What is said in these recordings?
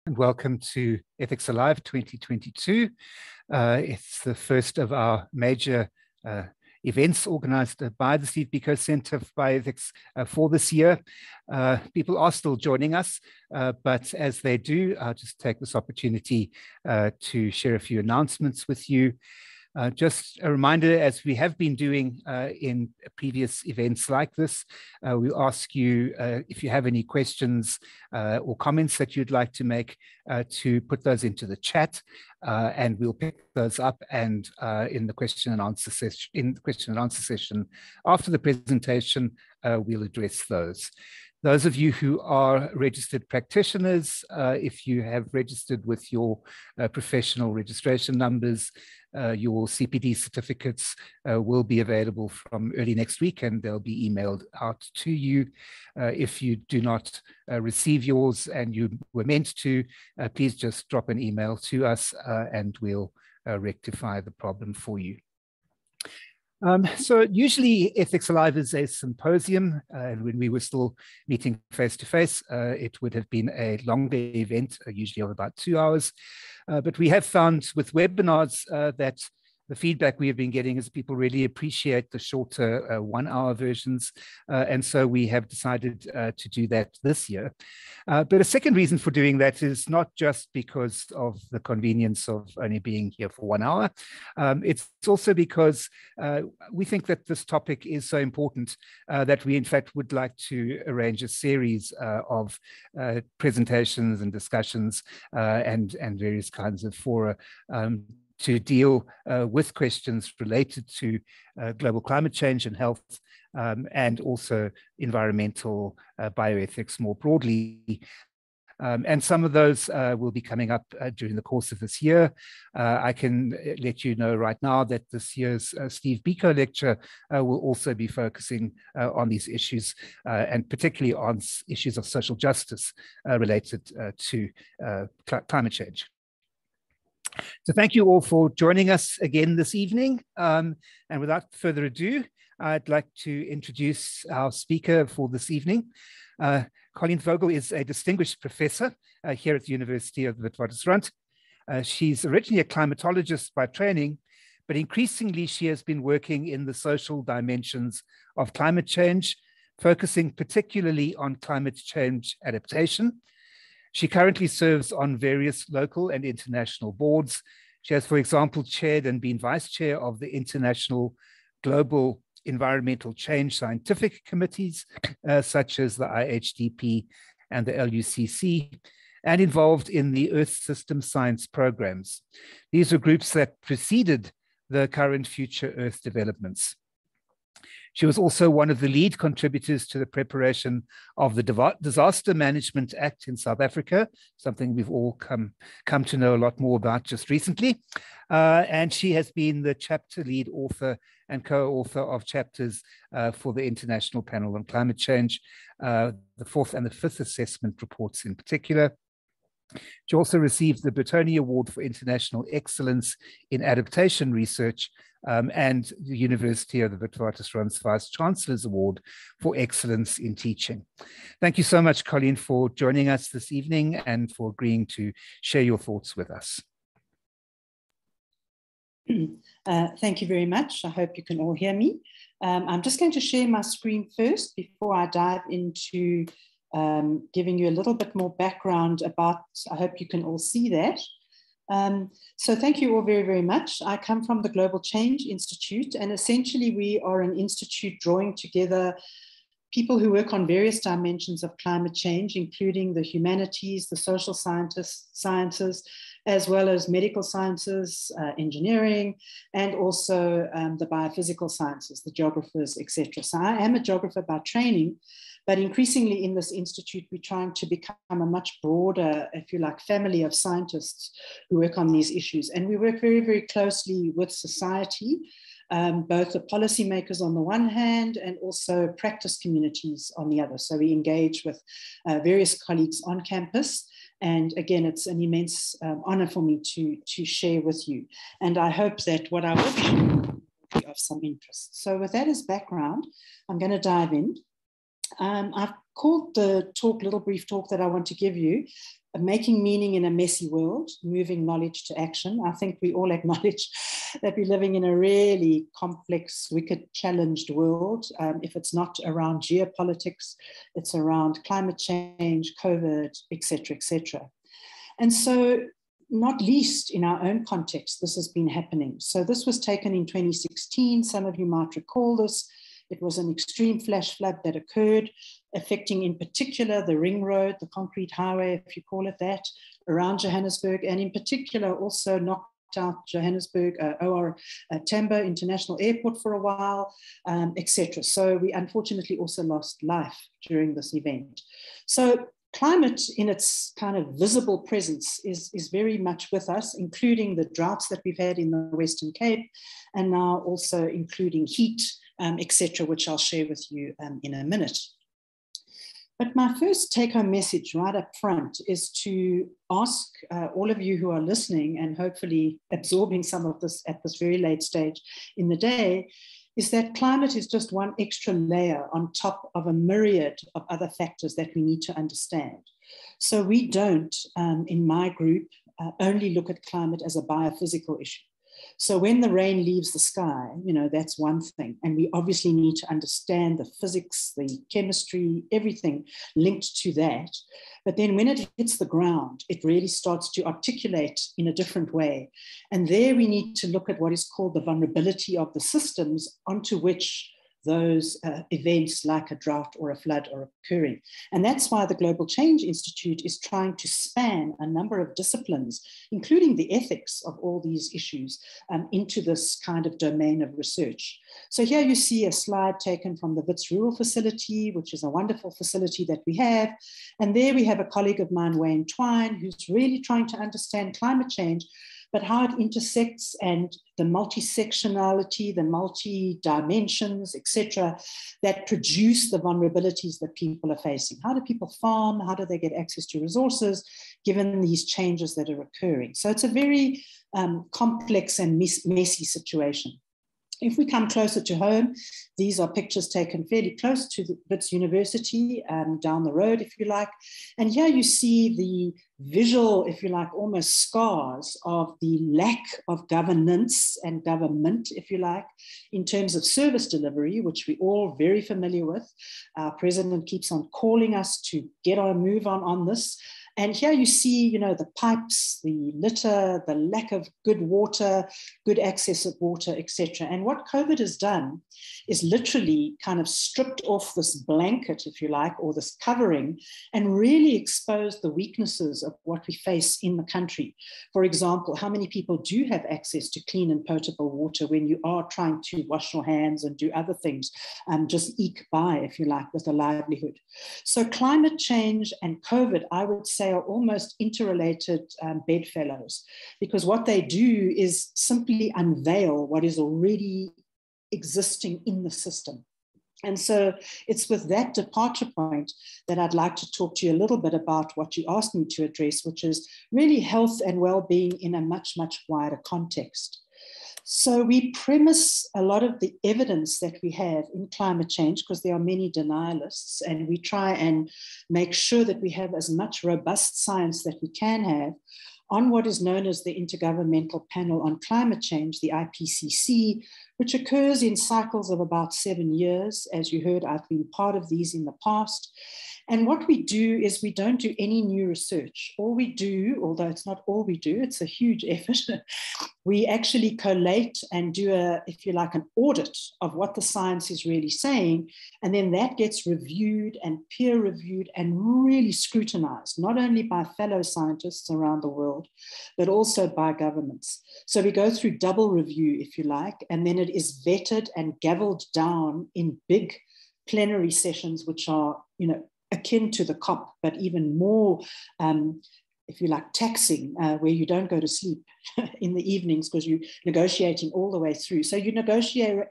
And welcome to Ethics Alive 2022. It's the first of our major events organized by the Steve Biko Center for Bioethics for this year. People are still joining us, but as they do, I'll just take this opportunity to share a few announcements with you. Just a reminder, as we have been doing in previous events like this, we ask you if you have any questions or comments that you'd like to make to put those into the chat, and we'll pick those up and in the question and answer session after the presentation, we'll address those. Those of you who are registered practitioners, if you have registered with your professional registration numbers, your CPD certificates will be available from early next week, and they'll be emailed out to you. If you do not receive yours and you were meant to, please just drop an email to us and we'll rectify the problem for you. So usually Ethics Alive is a symposium, and when we were still meeting face-to-face, it would have been a longer event, usually of about 2 hours. But we have found with webinars that the feedback we have been getting is people really appreciate the shorter 1 hour versions. And so we have decided to do that this year. But a second reason for doing that is not just because of the convenience of only being here for 1 hour. It's also because we think that this topic is so important that we in fact would like to arrange a series of presentations and discussions and various kinds of fora to deal with questions related to global climate change and health, and also environmental bioethics more broadly. And some of those will be coming up during the course of this year. I can let you know right now that this year's Steve Biko lecture will also be focusing on these issues, and particularly on issues of social justice related to climate change. So thank you all for joining us again this evening. And without further ado, I'd like to introduce our speaker for this evening. Colleen Vogel is a distinguished professor here at the University of the Witwatersrand. She's originally a climatologist by training, but increasingly she has been working in the social dimensions of climate change, focusing particularly on climate change adaptation. She currently serves on various local and international boards. She has, for example, chaired and been vice chair of the International Global Environmental Change Scientific Committees, such as the IHDP and the LUCC, and involved in the Earth System Science programs. These are groups that preceded the current future Earth developments. She was also one of the lead contributors to the preparation of the Disaster Management Act in South Africa, something we've all come to know a lot more about just recently. And she has been the chapter lead author and co-author of chapters for the International Panel on Climate Change, the 4th and the 5th assessment reports in particular. She also received the Bertoni Award for International Excellence in Adaptation Research, and the University of the Witwatersrand's Vice Chancellor's Award for Excellence in Teaching. Thank you so much, Colleen, for joining us this evening and for agreeing to share your thoughts with us. Thank you very much. I hope you can all hear me. I'm just going to share my screen first before I dive into giving you a little bit more background about, I hope you can all see that. So thank you all very, very much. I come from the Global Change Institute, and essentially we are an institute drawing together people who work on various dimensions of climate change, including the humanities, the social sciences, as well as medical sciences, engineering, and also the biophysical sciences, the geographers, etc. So I am a geographer by training, but increasingly in this institute, we're trying to become a much broader, if you like, family of scientists who work on these issues. And we work very, very closely with society, both the policymakers on the one hand and also practice communities on the other. So we engage with various colleagues on campus. And again, it's an immense honor for me to share with you. And I hope that what I will be sharing will be of some interest. So with that as background, I'm going to dive in. I've called the talk, little brief talk that I want to give you, Making Meaning in a Messy World, Moving Knowledge to Action. I think we all acknowledge that we're living in a really complex, wicked, challenged world. If it's not around geopolitics, it's around climate change, COVID, etc., etc. And so, not least in our own context, this has been happening. So this was taken in 2016. Some of you might recall this. It was an extreme flash flood that occurred, affecting in particular the ring road, the concrete highway, if you call it that, around Johannesburg, and in particular also knocked out Johannesburg, Tambo International Airport for a while, etc. So we unfortunately also lost life during this event. So climate in its kind of visible presence is very much with us, including the droughts that we've had in the Western Cape, and now also including heat, etc., which I'll share with you in a minute. But my first take-home message right up front is to ask all of you who are listening and hopefully absorbing some of this at this very late stage in the day, is that climate is just one extra layer on top of a myriad of other factors that we need to understand. So we don't, in my group, only look at climate as a biophysical issue. So when the rain leaves the sky, that's one thing. And we obviously need to understand the physics, the chemistry, everything linked to that. But then when it hits the ground, it really starts to articulate in a different way. And there we need to look at what is called the vulnerability of the systems onto which those events like a drought or a flood are occurring. And that's why the Global Change Institute is trying to span a number of disciplines, including the ethics of all these issues, into this kind of domain of research. So here you see a slide taken from the Wits Rural Facility, which is a wonderful facility that we have. And there we have a colleague of mine, Wayne Twine, who's really trying to understand climate change, but how it intersects and the multi-sectionality, the multi-dimensions, etc., that produce the vulnerabilities that people are facing. How do people farm? How do they get access to resources given these changes that are occurring? So it's a very complex and messy situation. If we come closer to home, these are pictures taken fairly close to the Wits University, down the road, if you like. And here you see the visual, if you like, almost scars of the lack of governance and government, if you like, in terms of service delivery, which we're all very familiar with. Our president keeps on calling us to get our move on this. And here you see, the pipes, the litter, the lack of good water, good access of water, etc. And what COVID has done is literally kind of stripped off this blanket, if you like, or this covering, and really exposed the weaknesses of what we face in the country. For example, how many people do have access to clean and potable water when you are trying to wash your hands and do other things, just eke by, if you like, with a livelihood. So climate change and COVID, I would say, are almost interrelated bedfellows, because what they do is simply unveil what is already existing in the system. And so it's with that departure point that I'd like to talk to you a little bit about what you asked me to address, which is really health and well-being in a much, much wider context. So we premise a lot of the evidence that we have in climate change, because there are many denialists, and we try and make sure that we have as much robust science that we can have on what is known as the Intergovernmental Panel on Climate Change, the IPCC, which occurs in cycles of about 7 years. As you heard, I've been part of these in the past. And what we do is we don't do any new research. All we do, although it's not all we do, it's a huge effort, we actually collate and do if you like, an audit of what the science is really saying. And then that gets reviewed and peer reviewed and really scrutinized, not only by fellow scientists around the world, but also by governments. So we go through double review, if you like, and then it is vetted and gavelled down in big plenary sessions, which are, akin to the COP, but even more, if you like, taxing, where you don't go to sleep in the evenings because you're negotiating all the way through. So you negotiate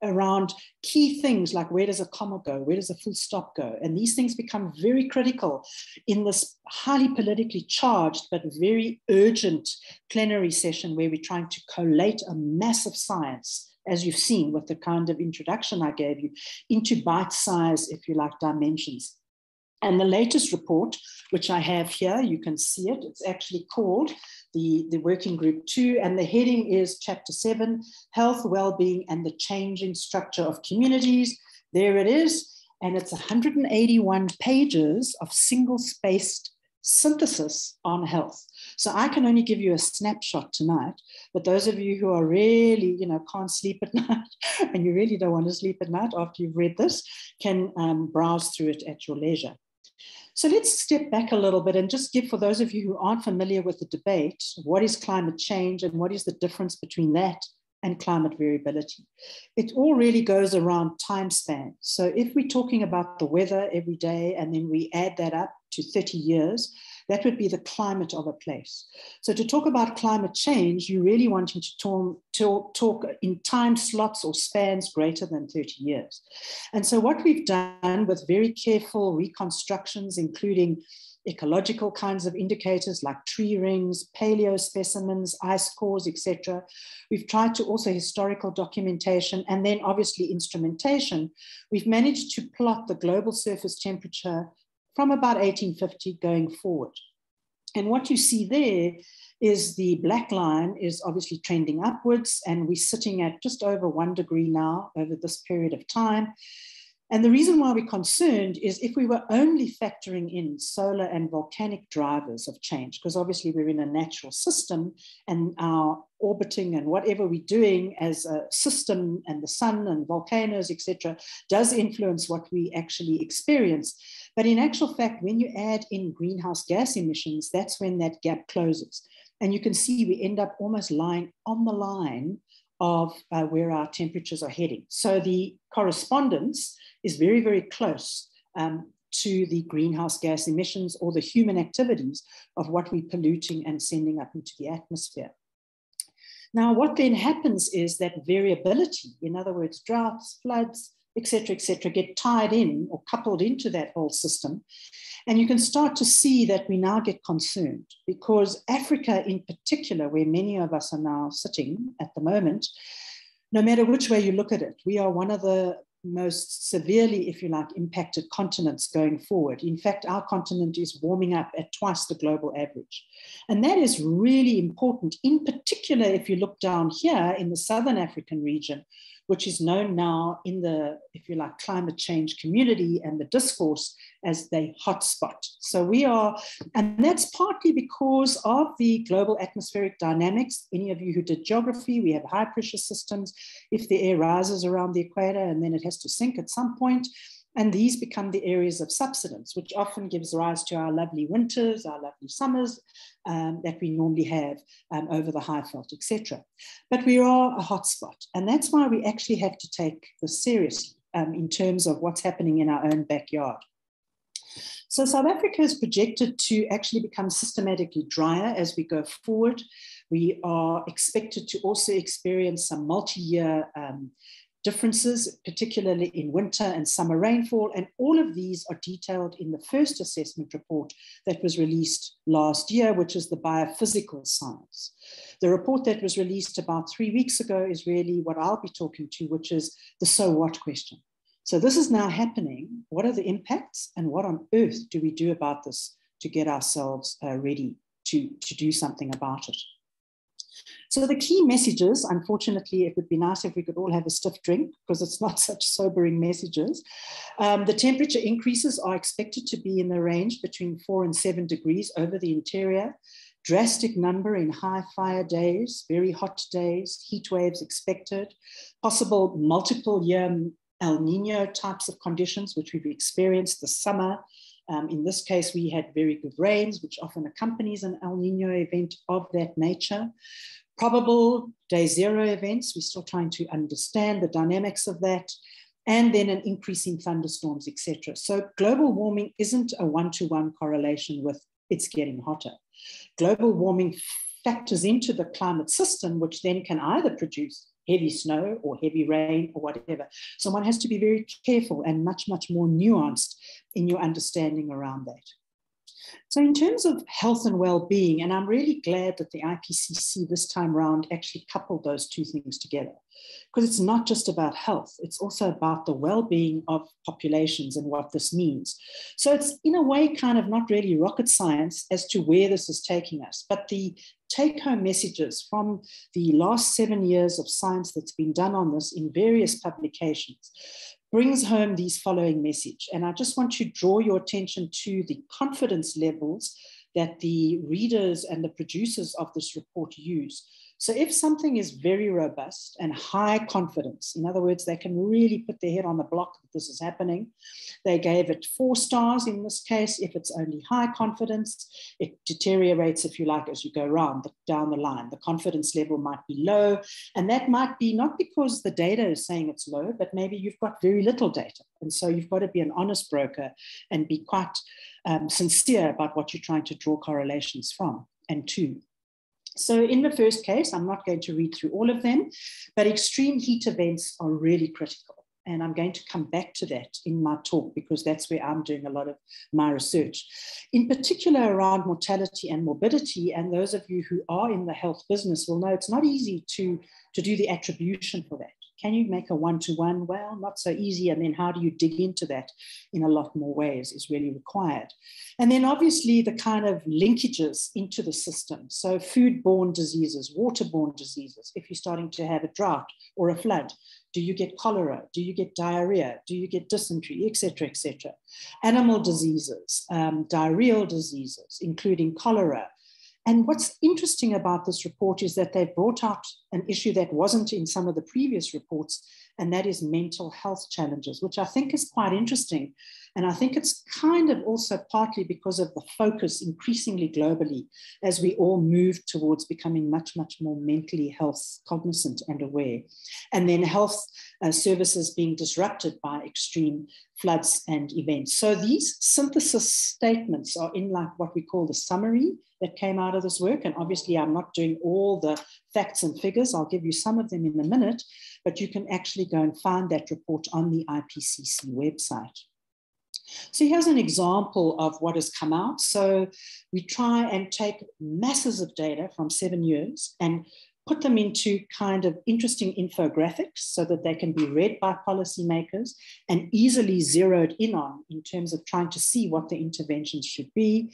around key things like, where does a comma go? Where does a full stop go? And these things become very critical in this highly politically charged but very urgent plenary session where we're trying to collate a massive science as you've seen with the kind of introduction I gave you, into bite-size, if you like, dimensions. And the latest report, which I have here, you can see it, it's actually called the Working Group 2, and the heading is Chapter 7, Health, Wellbeing, and the Changing Structure of Communities. There it is, and it's 181 pages of single-spaced synthesis on health. So I can only give you a snapshot tonight, but those of you who are really, can't sleep at night, and you really don't want to sleep at night after you've read this, can browse through it at your leisure. So let's step back a little bit and just give, for those of you who aren't familiar with the debate, what is climate change and what is the difference between that and climate variability. It all really goes around time span. So if we're talking about the weather every day and then we add that up to 30 years, that would be the climate of a place. So to talk about climate change, you're really wanting to talk in time slots or spans greater than 30 years. And so what we've done with very careful reconstructions, including ecological kinds of indicators like tree rings, paleo specimens, ice cores, etc. We've tried to also historical documentation and then obviously instrumentation. We've managed to plot the global surface temperature from about 1850 going forward. And what you see there is the black line is obviously trending upwards, and we're sitting at just over 1 degree now over this period of time. And the reason why we're concerned is if we were only factoring in solar and volcanic drivers of change, because obviously we're in a natural system and our orbiting and whatever we're doing as a system and the sun and volcanoes, etc., does influence what we actually experience. But in actual fact, when you add in greenhouse gas emissions, that's when that gap closes. And you can see we end up almost lying on the line of where our temperatures are heading. So the correspondence is very, very close to the greenhouse gas emissions or the human activities of what we're polluting and sending up into the atmosphere. Now, what then happens is that variability, in other words, droughts, floods, et cetera, get tied in or coupled into that whole system. And you can start to see that we now get concerned because Africa in particular, where many of us are now sitting at the moment, no matter which way you look at it, we are one of the most severely, if you like, impacted continents going forward. In fact, our continent is warming up at twice the global average. And that is really important, in particular, if you look down here in the Southern African region, which is known now in the, if you like, climate change community and the discourse as the hotspot. So we are, and that's partly because of the global atmospheric dynamics. Any of you who did geography, we have high pressure systems. If the air rises around the equator and then it has to sink at some point, and these become the areas of subsidence, which often gives rise to our lovely winters, our lovely summers that we normally have over the Highveld, etc. But we are a hotspot, and that's why we actually have to take this seriously in terms of what's happening in our own backyard. So South Africa is projected to actually become systematically drier as we go forward. We are expected to also experience some multi-year differences, particularly in winter and summer rainfall, and all of these are detailed in the first assessment report that was released last year, which is the biophysical science. The report that was released about 3 weeks ago is really what I'll be talking to, which is the so what question. So this is now happening. What are the impacts and what on earth do we do about this to get ourselves ready to do something about it? So the key messages, unfortunately, it would be nice if we could all have a stiff drink because it's not such sobering messages. The temperature increases are expected to be in the range between 4 and 7 degrees over the interior. Drastic number in high fire days, very hot days, heat waves expected, possible multiple year El Nino types of conditions, which we've experienced this summer. In this case, we had very good rains, which often accompanies an El Nino event of that nature. Probable day zero events, we're still trying to understand the dynamics of that, and then an increase in thunderstorms, etc. So global warming isn't a one-to-one correlation with it's getting hotter. Global warming factors into the climate system, which then can either produce heavy snow or heavy rain or whatever. So one has to be very careful and much, much more nuanced in your understanding around that. So in terms of health and well-being, and I'm really glad that the IPCC this time around actually coupled those two things together, because it's not just about health, it's also about the well-being of populations and what this means. So it's in a way kind of not really rocket science as to where this is taking us, but the take-home messages from the last 7 years of science that's been done on this in various publications brings home these following message. And I just want to draw your attention to the confidence levels that the readers and the producers of this report use. So if something is very robust and high confidence, in other words, they can really put their head on the block that this is happening, they gave it 4 stars in this case. If it's only high confidence, it deteriorates, if you like, as you go down the line. The confidence level might be low, and that might be not because the data is saying it's low, but maybe you've got very little data. And so you've got to be an honest broker and be quite sincere about what you're trying to draw correlations from and to. So in the first case, I'm not going to read through all of them, but extreme heat events are really critical. And I'm going to come back to that in my talk because that's where I'm doing a lot of my research. In particular around mortality and morbidity, and those of you who are in the health business will know it's not easy to do the attribution for that. Can you make a one-to-one? Well, not so easy. And then how do you dig into that in a lot more ways is really required. And then obviously the kind of linkages into the system. So foodborne diseases, waterborne diseases, if you're starting to have a drought or a flood, do you get cholera? Do you get diarrhea? Do you get dysentery, et cetera, et cetera? Animal diseases, diarrheal diseases, including cholera. And what's interesting about this report is that they brought out an issue that wasn't in some of the previous reports, and that is mental health challenges, which I think is quite interesting. And I think it's kind of also partly because of the focus increasingly globally as we all move towards becoming much, much more mentally health cognizant and aware. And then health services being disrupted by extreme floods and events. So these synthesis statements are in like what we call the summary that came out of this work. And obviously I'm not doing all the facts and figures. I'll give you some of them in a minute, but you can actually go and find that report on the IPCC website. So here's an example of what has come out. So we try and take masses of data from 7 years and put them into kind of interesting infographics so that they can be read by policymakers and easily zeroed in on in terms of trying to see what the interventions should be.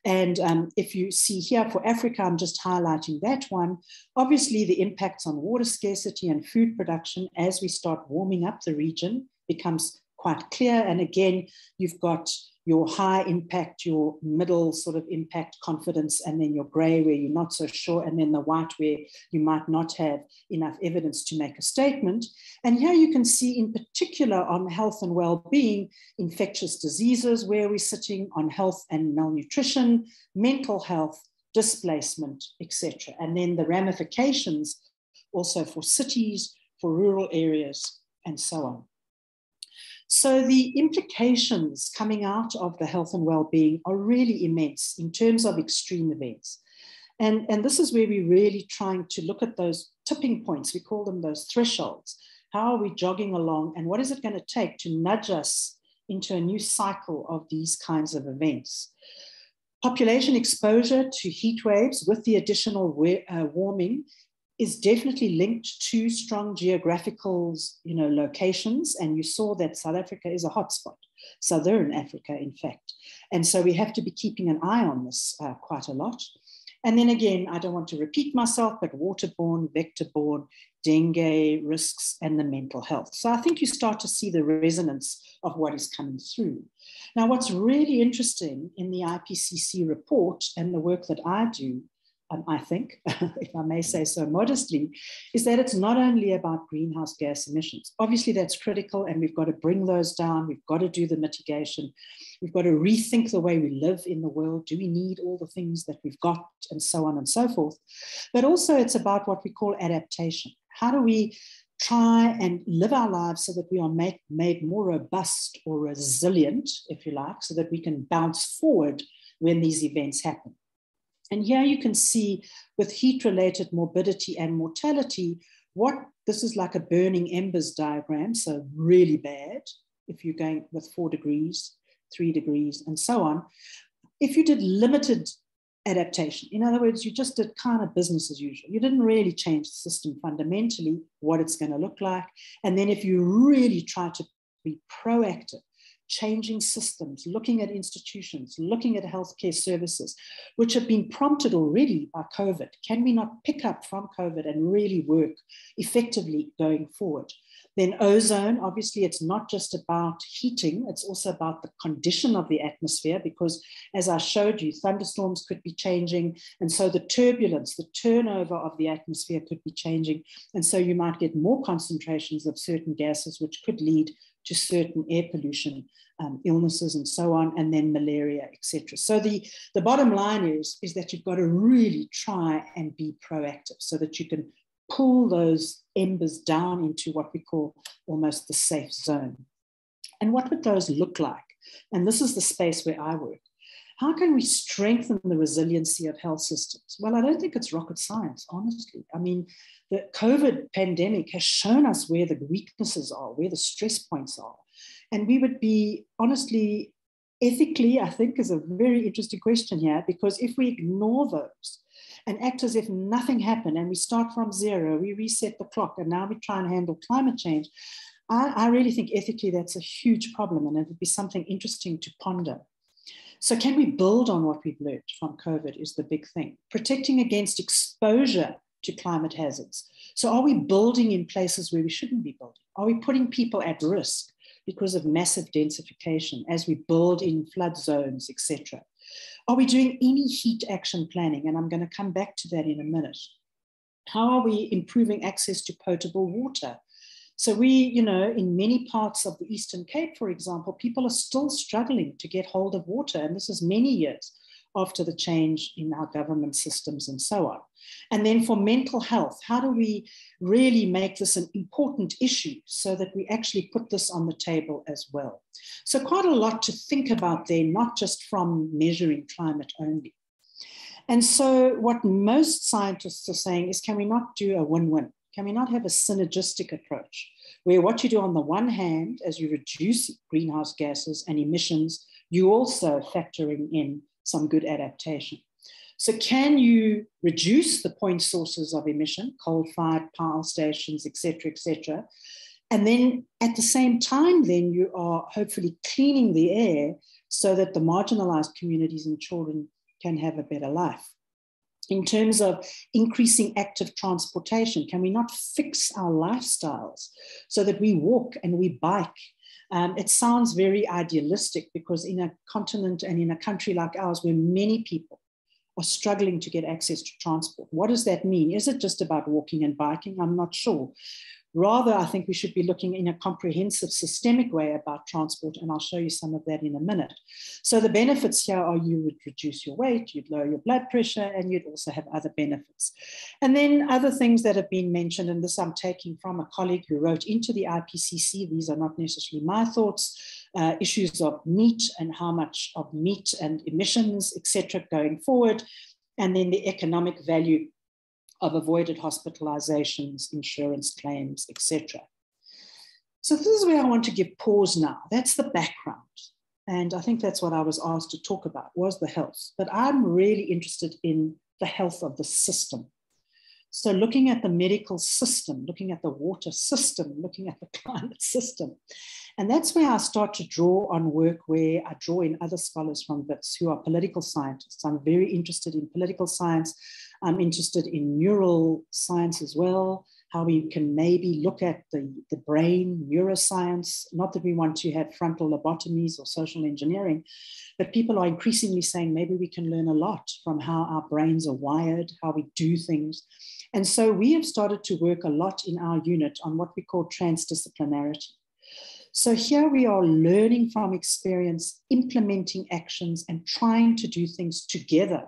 And if you see here for Africa, I'm just highlighting that one. Obviously, the impacts on water scarcity and food production as we start warming up the region becomes quite clear. And again, you've got your high impact, your middle sort of impact confidence, and then your gray where you're not so sure, and then the white where you might not have enough evidence to make a statement. And here you can see in particular on health and well-being, infectious diseases, where we're sitting on health and malnutrition, mental health, displacement, etc. And then the ramifications also for cities, for rural areas, and so on. So the implications coming out of the health and well-being are really immense in terms of extreme events. And this is where we're really trying to look at those tipping points. We call them those thresholds. How are we jogging along? And what is it going to take to nudge us into a new cycle of these kinds of events? Population exposure to heat waves with the additional warming is definitely linked to strong geographical, locations. And you saw that South Africa is a hotspot, Southern Africa, in fact. And so we have to be keeping an eye on this quite a lot. And then again, I don't want to repeat myself, but waterborne, vector-borne, dengue risks, and the mental health. So I think you start to see the resonance of what is coming through. Now, what's really interesting in the IPCC report and the work that I do, I think, if I may say so modestly, is that it's not only about greenhouse gas emissions. Obviously, that's critical, and we've got to bring those down. We've got to do the mitigation. We've got to rethink the way we live in the world. Do we need all the things that we've got, and so on and so forth? But also, it's about what we call adaptation. How do we try and live our lives so that we are made more robust or resilient, if you like, so that we can bounce forward when these events happen? And here you can see with heat-related morbidity and mortality, this is like a burning embers diagram, so really bad if you're going with 4 degrees, 3 degrees, and so on. if you did limited adaptation, in other words, you just did kind of business as usual, you didn't really change the system fundamentally, what it's going to look like. And then if you really try to be proactive, changing systems, looking at institutions, looking at healthcare services, which have been prompted already by COVID. Can we not pick up from COVID and really work effectively going forward? Then ozone, obviously, it's not just about heating, it's also about the condition of the atmosphere, because as I showed you, thunderstorms could be changing. And so the turbulence, the turnover of the atmosphere could be changing. And so you might get more concentrations of certain gases, which could lead to certain air pollution, illnesses and so on, and then malaria, etc. So the bottom line is that you've got to really try and be proactive so that you can pull those embers down into what we call almost the safe zone. And what would those look like? And this is the space where I work. How can we strengthen the resiliency of health systems? Well, I don't think it's rocket science, honestly. I mean, the COVID pandemic has shown us where the weaknesses are, where the stress points are. And we would be, honestly, ethically, I think is a very interesting question here, because if we ignore those and act as if nothing happened and we start from zero, we reset the clock, and now we try and handle climate change, I really think ethically that's a huge problem, and it would be something interesting to ponder. So can we build on what we've learned from COVID is the big thing. Protecting against exposure to climate hazards. So are we building in places where we shouldn't be building? Are we putting people at risk because of massive densification as we build in flood zones, etc.? Are we doing any heat action planning? And I'm going to come back to that in a minute. How are we improving access to potable water? So we, in many parts of the Eastern Cape, for example, people are still struggling to get hold of water. And this is many years after the change in our government systems and so on. And then for mental health, how do we really make this an important issue so that we actually put this on the table as well? So quite a lot to think about there, not just from measuring climate only. And so what most scientists are saying is, can we not do a win-win? Can we not have a synergistic approach where what you do on the one hand, as you reduce greenhouse gases and emissions, you also factoring in some good adaptation? So can you reduce the point sources of emission, coal-fired power stations, et cetera, and then at the same time, then you are hopefully cleaning the air so that the marginalized communities and children can have a better life. In terms of increasing active transportation, can we not fix our lifestyles so that we walk and we bike? It sounds very idealistic, because in a continent and in a country like ours where many people are struggling to get access to transport, what does that mean? Is it just about walking and biking? I'm not sure. Rather, I think we should be looking in a comprehensive, systemic way about transport, and I'll show you some of that in a minute. So the benefits here are you would reduce your weight, you'd lower your blood pressure, and you'd also have other benefits. And then other things that have been mentioned, and this I'm taking from a colleague who wrote into the IPCC, these are not necessarily my thoughts, issues of meat and how much of meat and emissions, etc., going forward, and then the economic value of avoided hospitalizations, insurance claims, etc. So this is where I want to give pause now. That's the background. And I think that's what I was asked to talk about, was the health. But I'm really interested in the health of the system. So looking at the medical system, looking at the water system, looking at the climate system. And that's where I start to draw on work where I draw in other scholars from WITS who are political scientists. I'm very interested in political science. I'm interested in neural science as well, how we can maybe look at the brain, neuroscience. Not that we want to have frontal lobotomies or social engineering, but people are increasingly saying maybe we can learn a lot from how our brains are wired, how we do things. And so we have started to work a lot in our unit on what we call transdisciplinarity. So here we are learning from experience, implementing actions, and trying to do things together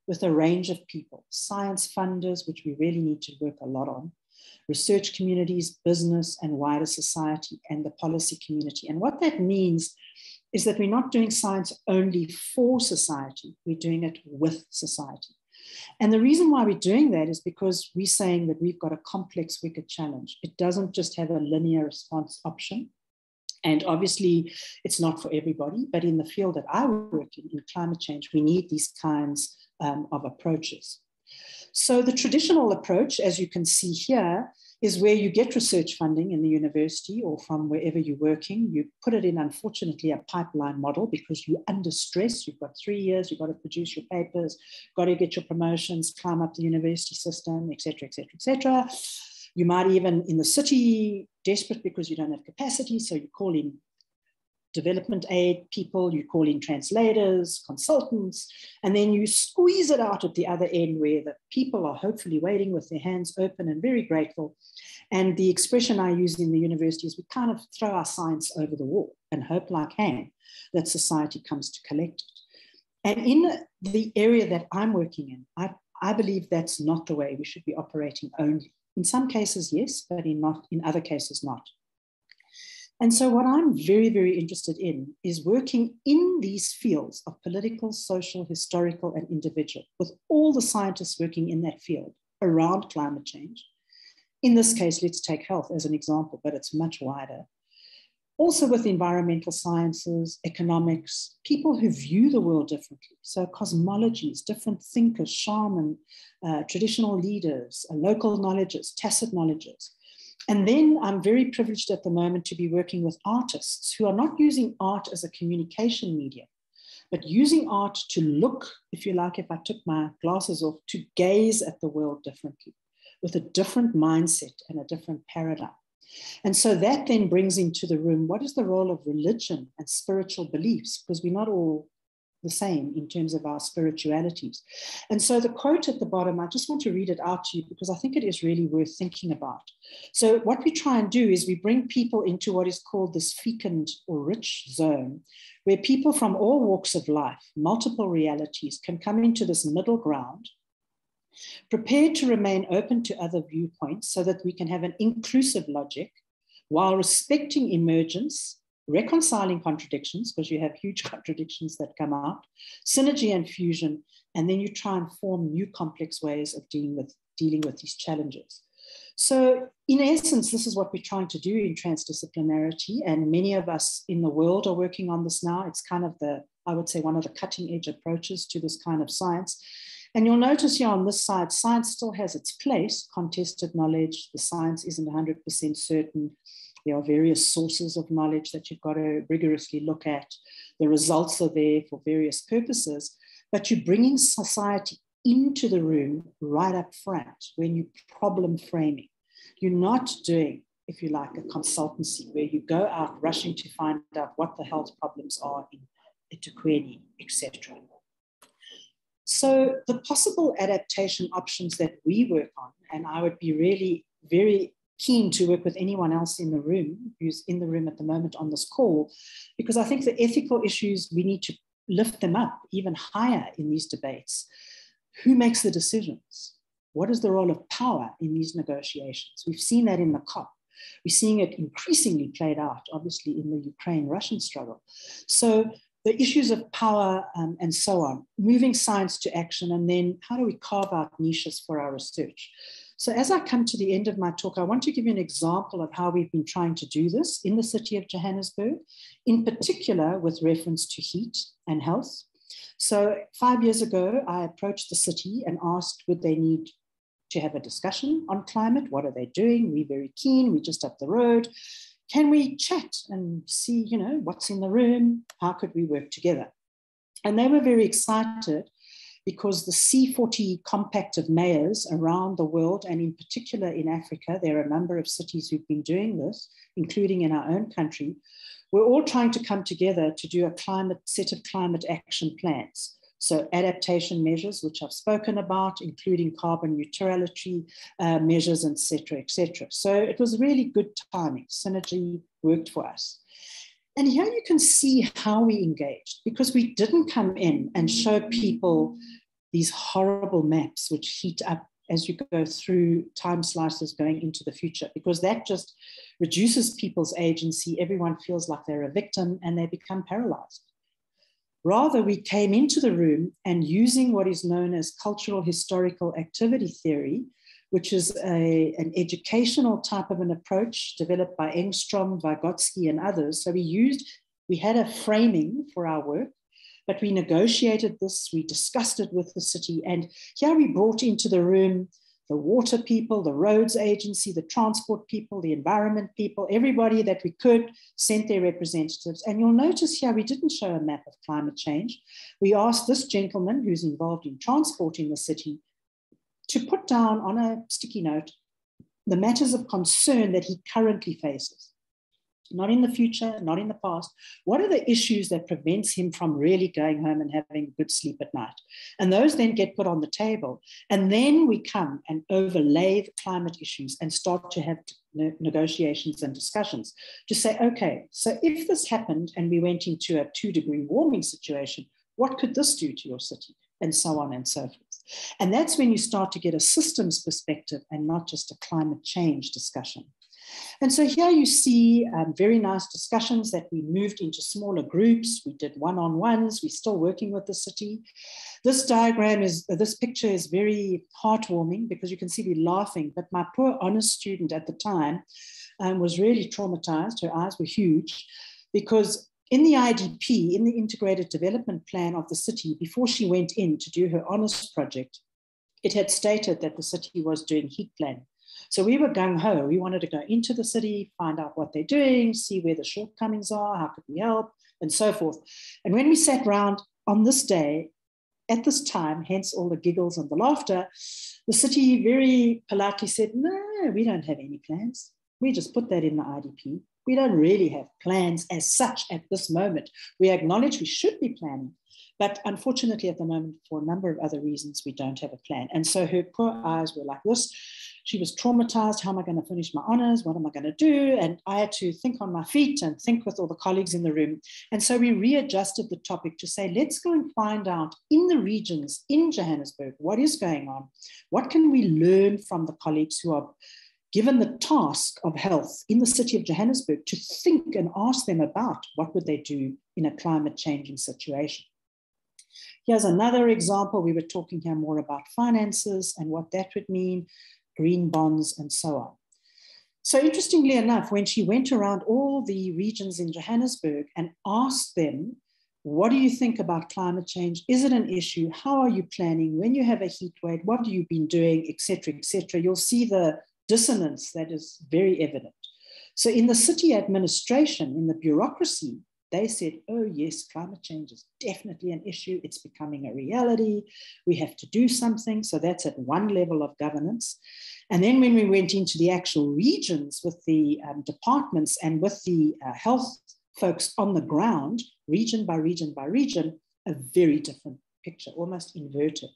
with a range of people, science funders, which we really need to work a lot on, research communities, business, and wider society, and the policy community. And what that means is that we're not doing science only for society, we're doing it with society. And the reason why we're doing that is because we're saying that we've got a complex, wicked challenge. It doesn't just have a linear response option. And obviously, it's not for everybody, but in the field that I work in climate change, we need these kinds of approaches. So the traditional approach, as you can see here, is where you get research funding in the university or from wherever you're working. You put it in, unfortunately, a pipeline model because you're under stress. You've got 3 years, you've got to produce your papers, got to get your promotions, climb up the university system, et cetera, et cetera, et cetera. You might even, in the city, desperate because you don't have capacity, so you call in development aid people, you call in translators, consultants, and then you squeeze it out at the other end where the people are hopefully waiting with their hands open and very grateful. And the expression I use in the university is we kind of throw our science over the wall and hope like hang that society comes to collect it. And in the area that I'm working in, I believe that's not the way we should be operating only. In some cases, yes, but in other cases, not. And so what I'm very, very interested in is working in these fields of political, social, historical, and individual, with all the scientists working in that field around climate change. In this case, let's take health as an example, but it's much wider. Also with environmental sciences, economics, people who view the world differently. So cosmologies, different thinkers, shaman, traditional leaders, local knowledges, tacit knowledges. And then I'm very privileged at the moment to be working with artists who are not using art as a communication medium, but using art to look, if you like, if I took my glasses off, to gaze at the world differently, with a different mindset and a different paradigm. And so that then brings into the room, what is the role of religion and spiritual beliefs? Because we're not all the same in terms of our spiritualities. And so the quote at the bottom, I just want to read it out to you because I think it is really worth thinking about. So what we try and do is we bring people into what is called this fecund or rich zone, where people from all walks of life, multiple realities, can come into this middle ground, prepared to remain open to other viewpoints so that we can have an inclusive logic while respecting emergence, reconciling contradictions, because you have huge contradictions that come out, synergy and fusion, and then you try and form new complex ways of dealing with these challenges. So in essence, this is what we're trying to do in transdisciplinarity, and many of us in the world are working on this now. It's kind of I would say, one of the cutting edge approaches to this kind of science. And you'll notice here on this side, science still has its place, contested knowledge. The science isn't 100% certain. There are various sources of knowledge that you've got to rigorously look at. The results are there for various purposes, but you're bringing society into the room right up front when you're problem framing. You're not doing, if you like, a consultancy where you go out rushing to find out what the health problems are in eThekwini, etc. So the possible adaptation options that we work on, and I would be really very keen to work with anyone else in the room who's in the room at the moment on this call, because I think the ethical issues, we need to lift them up even higher in these debates. Who makes the decisions? What is the role of power in these negotiations? We've seen that in the COP. We're seeing it increasingly played out, obviously, in the Ukraine-Russian struggle. So the issues of power and so on, moving science to action, and then how do we carve out niches for our research? So as I come to the end of my talk, I want to give you an example of how we've been trying to do this in the city of Johannesburg, in particular with reference to heat and health. So 5 years ago, I approached the city and asked, would they need to have a discussion on climate? What are they doing? We're very keen, we're just up the road. Can we chat and see, what's in the room? How could we work together? And they were very excited because the C40 compact of mayors around the world, and in particular in Africa, there are a number of cities who've been doing this, including in our own country. We're all trying to come together to do a set of climate action plans. So adaptation measures, which I've spoken about, including carbon neutrality measures, et cetera, et cetera. So it was really good timing. Synergy worked for us. And here you can see how we engaged, because we didn't come in and show people these horrible maps which heat up as you go through time slices going into the future, because that just reduces people's agency. Everyone feels like they're a victim and they become paralyzed. Rather, we came into the room and using what is known as cultural historical activity theory, which is an educational type of an approach developed by Engstrom, Vygotsky, and others. So we had a framing for our work, but we negotiated this, we discussed it with the city, and here we brought into the room the water people, the roads agency, the transport people, the environment people, everybody that we could sent their representatives. And you'll notice here, we didn't show a map of climate change. We asked this gentleman who's involved in transport in the city to put down on a sticky note the matters of concern that he currently faces. Not in the future, not in the past. What are the issues that prevents him from really going home and having a good sleep at night? And those then get put on the table. And then we come and overlay the climate issues and start to have negotiations and discussions to say, okay, so if this happened and we went into a 2-degree warming situation, what could this do to your city? And so on and so forth. And that's when you start to get a systems perspective and not just a climate change discussion. And so here you see very nice discussions that we moved into smaller groups. We did one-on-ones. We're still working with the city. This picture is very heartwarming because you can see we're laughing. But my poor honors student at the time was really traumatized. Her eyes were huge because in the IDP, in the Integrated Development Plan of the city, before she went in to do her honors project, it had stated that the city was doing heat planning. So we were gung-ho. We wanted to go into the city, find out what they're doing, see where the shortcomings are, how could we help, and so forth. And when we sat around on this day, at this time, hence all the giggles and the laughter, the city very politely said, no, we don't have any plans. We just put that in the IDP. We don't really have plans as such at this moment. We acknowledge we should be planning, but unfortunately at the moment, for a number of other reasons, we don't have a plan. And so her poor eyes were like this. She was traumatized. How am I going to finish my honors? What am I going to do? And I had to think on my feet and think with all the colleagues in the room. And so we readjusted the topic to say, let's go and find out in the regions in Johannesburg, what is going on? What can we learn from the colleagues who are given the task of health in the city of Johannesburg to think and ask them about what would they do in a climate changing situation? Here's another example. We were talking here more about finances and what that would mean, green bonds, and so on. So interestingly enough, when she went around all the regions in Johannesburg and asked them, what do you think about climate change? Is it an issue? How are you planning? When you have a heat wave, what have you been doing, et cetera, you'll see the dissonance that is very evident. So in the city administration, in the bureaucracy, they said, oh yes, climate change is definitely an issue. It's becoming a reality. We have to do something. So that's at one level of governance. And then when we went into the actual regions with the departments and with the health folks on the ground, region by region by region, a very different picture, almost inverted.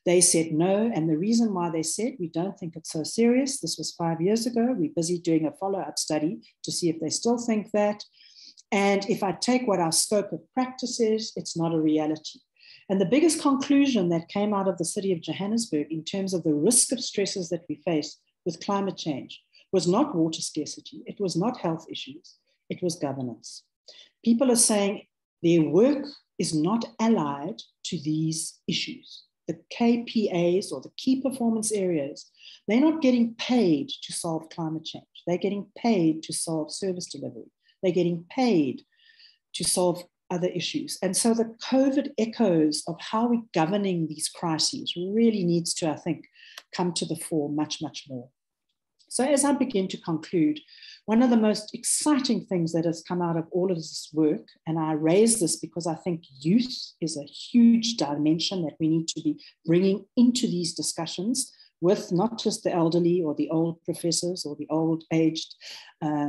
They said no, and the reason why they said, we don't think it's so serious. This was 5 years ago. We're busy doing a follow-up study to see if they still think that. And if I take what our scope of practice is, it's not a reality. And the biggest conclusion that came out of the city of Johannesburg in terms of the risk of stresses that we face with climate change was not water scarcity. It was not health issues. It was governance. People are saying their work is not allied to these issues. The KPAs or the key performance areas, they're not getting paid to solve climate change. They're getting paid to solve service delivery. They're getting paid to solve other issues. And so the COVID echoes of how we're governing these crises really needs to, I think, come to the fore much, much more. So as I begin to conclude, one of the most exciting things that has come out of all of this work, and I raise this because I think youth is a huge dimension that we need to be bringing into these discussions with not just the elderly or the old professors or the old aged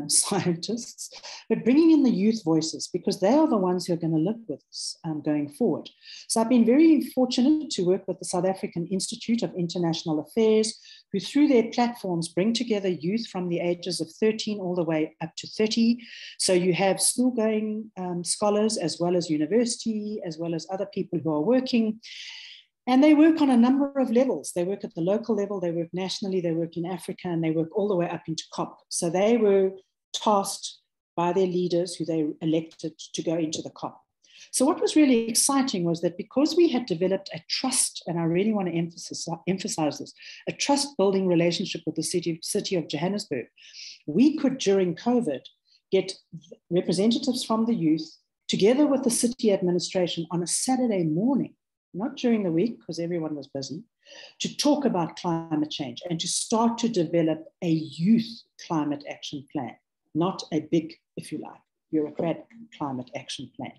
scientists, but bringing in the youth voices because they are the ones who are going to live with us going forward. So I've been very fortunate to work with the South African Institute of International Affairs, who through their platforms bring together youth from the ages of 13 all the way up to 30. So you have school-going scholars as well as university, as well as other people who are working. And they work on a number of levels. They work at the local level, they work nationally, they work in Africa, and they work all the way up into COP. So they were tasked by their leaders who they elected to go into the COP. So what was really exciting was that because we had developed a trust, and I really want to emphasize this, a trust-building relationship with the city of Johannesburg, we could, during COVID, get representatives from the youth together with the city administration on a Saturday morning, not during the week because everyone was busy, to talk about climate change and to start to develop a youth climate action plan, not a big, if you like, bureaucratic climate action plan.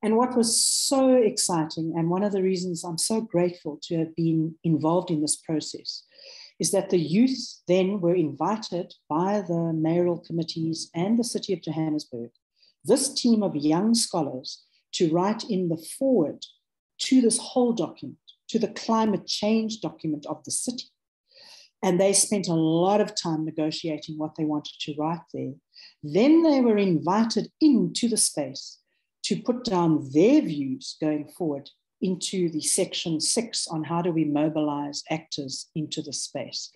And what was so exciting, and one of the reasons I'm so grateful to have been involved in this process, is that the youth then were invited by the mayoral committees and the city of Johannesburg, this team of young scholars, to write in the foreword to this whole document, to the climate change document of the city. And they spent a lot of time negotiating what they wanted to write there. Then they were invited into the space to put down their views going forward into the section 6 on how do we mobilize actors into the space.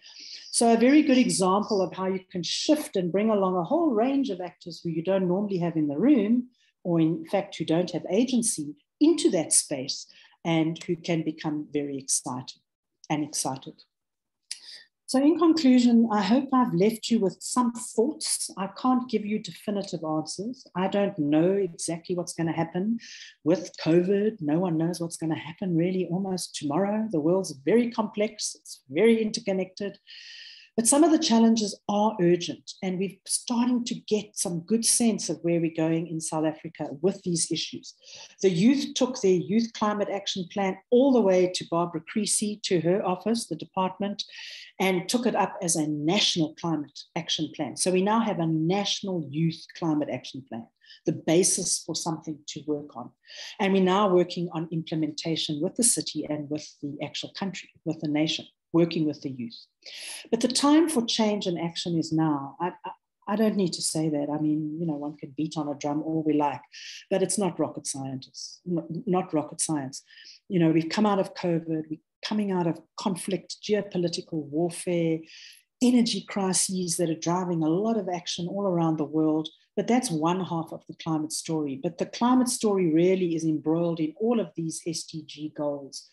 So a very good example of how you can shift and bring along a whole range of actors who you don't normally have in the room, or in fact who don't have agency, into that space, and who can become very excited. So in conclusion, I hope I've left you with some thoughts. I can't give you definitive answers. I don't know exactly what's going to happen with COVID. No one knows what's going to happen really almost tomorrow. The world's very complex. It's very interconnected. But some of the challenges are urgent, and we're starting to get some good sense of where we're going in South Africa with these issues. The youth took their Youth Climate Action Plan all the way to Barbara Creasy, to her office, the department, and took it up as a national climate action plan. So we now have a national youth climate action plan, the basis for something to work on. And we're now working on implementation with the city and with the actual country, with the nation, working with the youth. But the time for change and action is now. I don't need to say that. I mean, you know, one can beat on a drum all we like, but it's not rocket science, not rocket science. You know, we've come out of COVID, we're coming out of conflict, geopolitical warfare, energy crises that are driving a lot of action all around the world. But that's one half of the climate story. But the climate story really is embroiled in all of these SDG goals.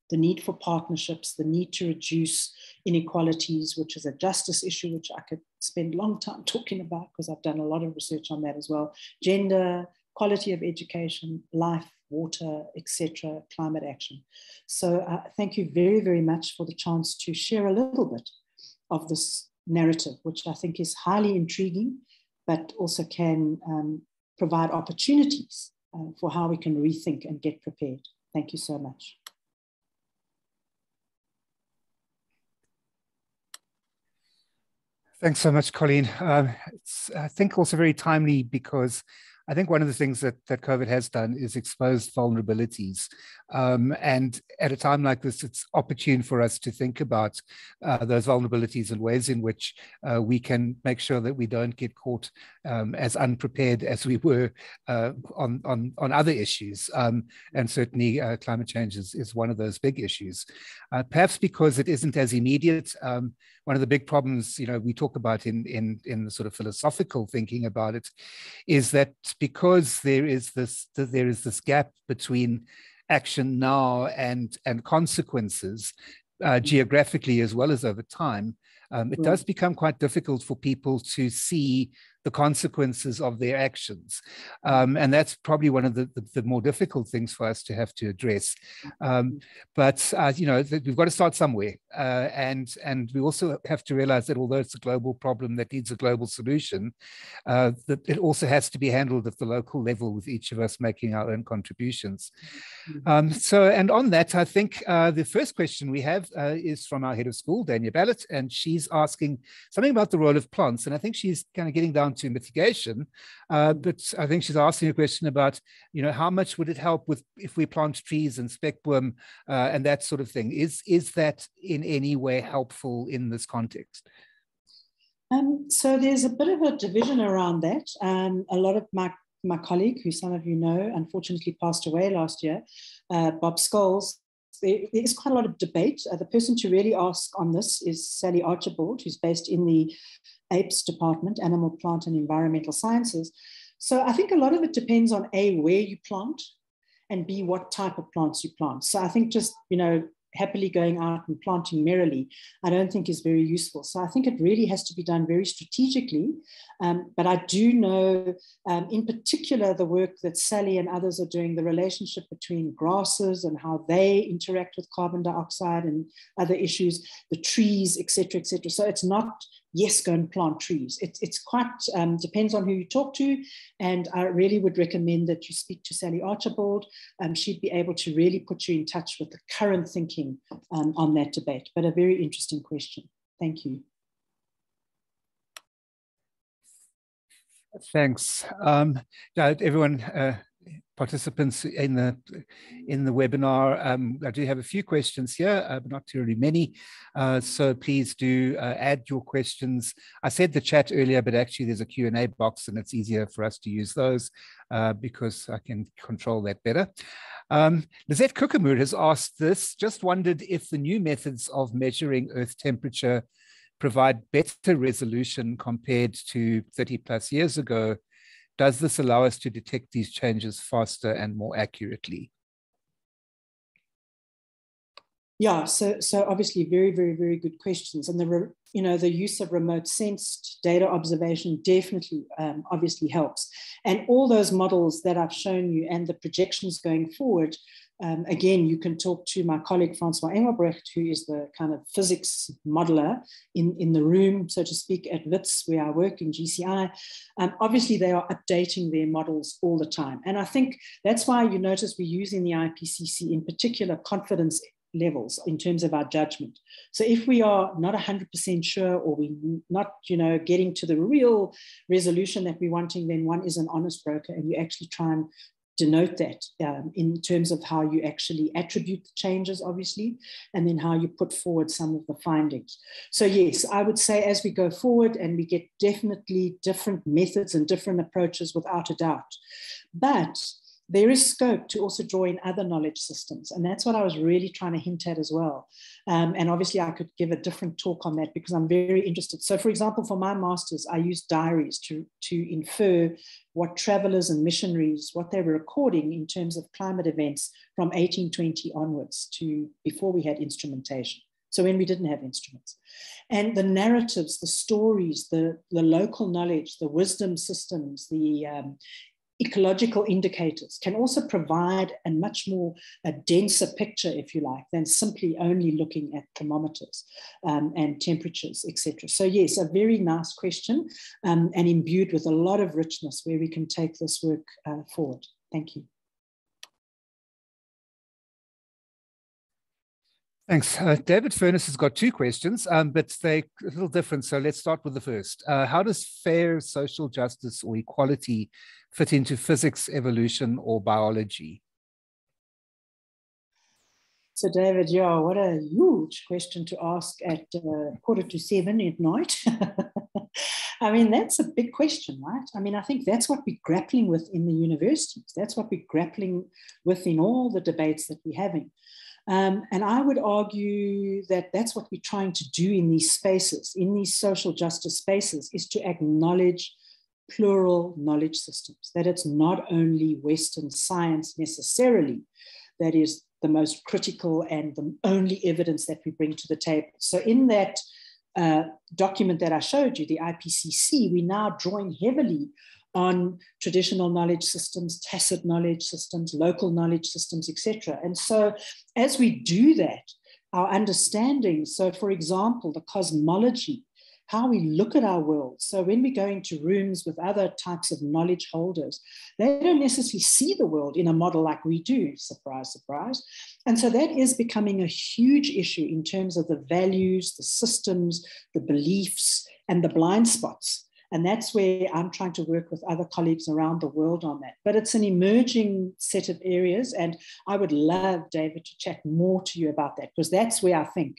The need for partnerships, the need to reduce inequalities, which is a justice issue, which I could spend a long time talking about because I've done a lot of research on that as well. Gender, quality of education, life, water, etc., climate action. So thank you very, very much for the chance to share a little bit of this narrative, which I think is highly intriguing, but also can provide opportunities for how we can rethink and get prepared. Thank you so much. Thanks so much, Colleen. It's, I think, also very timely because I think one of the things that COVID has done is exposed vulnerabilities. And at a time like this, it's opportune for us to think about those vulnerabilities and ways in which we can make sure that we don't get caught as unprepared as we were on other issues. And certainly climate change is one of those big issues. Perhaps because it isn't as immediate. One of the big problems, you know, we talk about in the sort of philosophical thinking about it, is that because there is this gap between action now and consequences, geographically as well as over time, it does become quite difficult for people to see the consequences of their actions. And that's probably one of the more difficult things for us to have to address. But you know, we've got to start somewhere. And we also have to realize that although it's a global problem that needs a global solution, that it also has to be handled at the local level with each of us making our own contributions. So, and on that, I think the first question we have is from our head of school, Dania Ballett, and she's asking something about the role of plants. And I think she's kind of getting down to mitigation, but I think she's asking a question about, you know, how much would it help with if we plant trees and speckworm and that sort of thing? Is that in any way helpful in this context? So there's a bit of a division around that. A lot of my colleague, who some of you know, unfortunately passed away last year, Bob Scholes, there is quite a lot of debate. The person to really ask on this is Sally Archibald, who's based in the APES department, Animal, Plant and Environmental Sciences. So I think a lot of it depends on A, where you plant, and B, what type of plants you plant. So I think just, happily going out and planting merrily, I don't think is very useful. So I think it really has to be done very strategically. But I do know, in particular, the work that Sally and others are doing, the relationship between grasses and how they interact with carbon dioxide and other issues, the trees, et cetera, et cetera. So it's not, yes, go and plant trees. It's quite, depends on who you talk to. And I really would recommend that you speak to Sally Archibald. She'd be able to really put you in touch with the current thinking on that debate. But a very interesting question. Thank you. Thanks. Everyone, participants in the webinar, I do have a few questions here, but not terribly many. So please do add your questions. I said the chat earlier, but actually there's a Q&A box, and it's easier for us to use those because I can control that better. Lizette Kukamur has asked this, just wondered if the new methods of measuring Earth temperature provide better resolution compared to 30 plus years ago. Does this allow us to detect these changes faster and more accurately? Yeah, so obviously very, very, very good questions. And the use of remote sensed data observation definitely obviously helps. And all those models that I've shown you and the projections going forward, again, you can talk to my colleague Francois Engelbrecht, who is the kind of physics modeler in the room, so to speak, at WITS, where I work in GCI. Obviously, they are updating their models all the time. And I think that's why you notice we use in the IPCC, in particular, confidence levels in terms of our judgment. So if we are not 100% sure, or we're not, getting to the real resolution that we're wanting, then one is an honest broker, and you actually try and denote that in terms of how you actually attribute the changes, obviously, and then how you put forward some of the findings. So yes, I would say as we go forward, and we get definitely different methods and different approaches without a doubt, but there is scope to also draw in other knowledge systems. And that's what I was really trying to hint at as well. And obviously I could give a different talk on that because I'm very interested. So for example, for my master's, I used diaries to infer what travelers and missionaries, what they were recording in terms of climate events from 1820 onwards to before we had instrumentation. So when we didn't have instruments. And the narratives, the stories, the local knowledge, the wisdom systems, the ecological indicators can also provide a much more denser picture, if you like, than simply only looking at thermometers and temperatures, etc. So yes, a very nice question and imbued with a lot of richness where we can take this work forward. Thank you. Thanks. David Furness has got two questions, but they're a little different. So let's start with the first. How does fair social justice or equality fit into physics, evolution, or biology? So David, yeah, what a huge question to ask at 6:45 at night. I mean, that's a big question, right? I mean, I think that's what we're grappling with in the universities. That's what we're grappling with in all the debates that we're having. And I would argue that that's what we're trying to do in these spaces, in these social justice spaces, is to acknowledge plural knowledge systems, that it's not only Western science necessarily that is the most critical and the only evidence that we bring to the table. So in that document that I showed you, the IPCC, we're now drawing heavily on traditional knowledge systems, tacit knowledge systems, local knowledge systems, etc. And so as we do that, our understanding, so for example, the cosmology, how we look at our world. So when we go into rooms with other types of knowledge holders, they don't necessarily see the world in a model like we do, surprise, surprise. And so that is becoming a huge issue in terms of the values, the systems, the beliefs, and the blind spots. And that's where I'm trying to work with other colleagues around the world on that. But it's an emerging set of areas. And I would love, David, to chat more to you about that, because that's where I think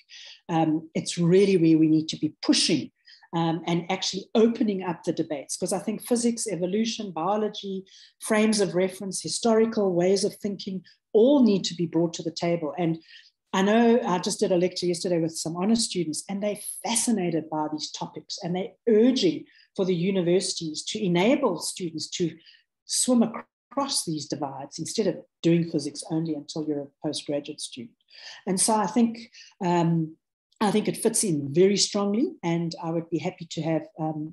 it's really where we need to be pushing and actually opening up the debates. Because I think physics, evolution, biology, frames of reference, historical ways of thinking, all need to be brought to the table. And I know I just did a lecture yesterday with some honors students, and they're fascinated by these topics, and they're urging for the universities to enable students to swim across these divides instead of doing physics only until you're a postgraduate student. And so I think it fits in very strongly, and I would be happy to have